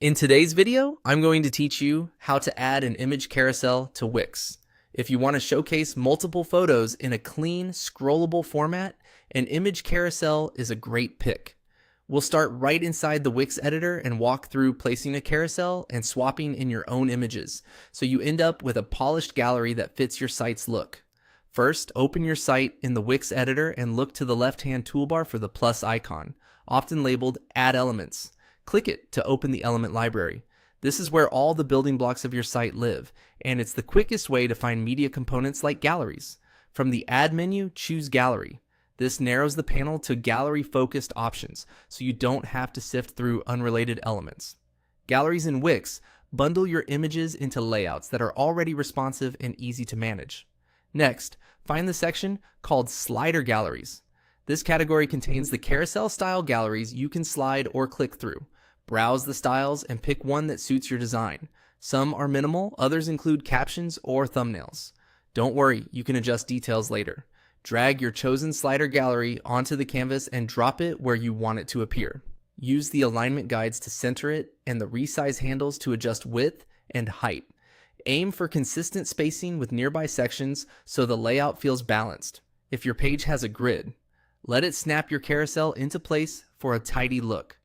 In today's video, I'm going to teach you how to add an image carousel to Wix. If you want to showcase multiple photos in a clean, scrollable format, an image carousel is a great pick. We'll start right inside the Wix editor and walk through placing a carousel and swapping in your own images, so you end up with a polished gallery that fits your site's look. First, open your site in the Wix editor and look to the left-hand toolbar for the plus icon, often labeled Add Elements. Click it to open the element library. This is where all the building blocks of your site live, and it's the quickest way to find media components like galleries. From the Add menu, choose Gallery. This narrows the panel to gallery-focused options, so you don't have to sift through unrelated elements. Galleries in Wix bundle your images into layouts that are already responsive and easy to manage. Next, find the section called Slider Galleries. This category contains the carousel-style galleries you can slide or click through. Browse the styles and pick one that suits your design. Some are minimal, others include captions or thumbnails. Don't worry, you can adjust details later. Drag your chosen slider gallery onto the canvas and drop it where you want it to appear. Use the alignment guides to center it and the resize handles to adjust width and height. Aim for consistent spacing with nearby sections so the layout feels balanced. If your page has a grid, let it snap your carousel into place for a tidy look.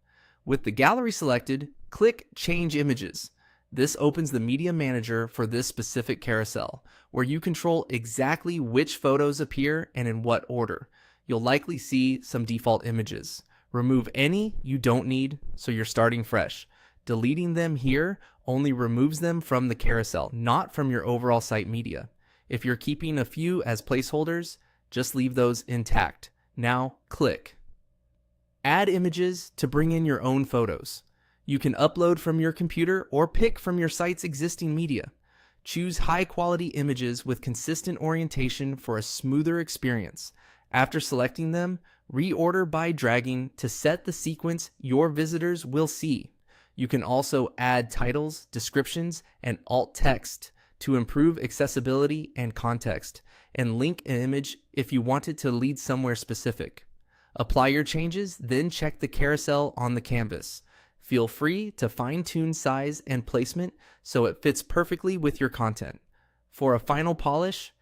With the gallery selected, click Change Images. This opens the Media Manager for this specific carousel, where you control exactly which photos appear and in what order. You'll likely see some default images. Remove any you don't need, so you're starting fresh. Deleting them here only removes them from the carousel, not from your overall site media. If you're keeping a few as placeholders, just leave those intact. Now click. Add images to bring in your own photos. You can upload from your computer or pick from your site's existing media. Choose high-quality images with consistent orientation for a smoother experience. After selecting them, reorder by dragging to set the sequence your visitors will see. You can also add titles, descriptions, and alt text to improve accessibility and context, and link an image if you want it to lead somewhere specific. Apply your changes, then check the carousel on the canvas. Feel free to fine-tune size and placement so it fits perfectly with your content. For a final polish,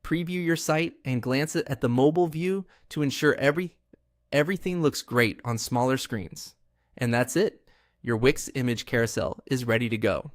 preview your site and glance at the mobile view to ensure everything looks great on smaller screens. And that's it. Your Wix image carousel is ready to go.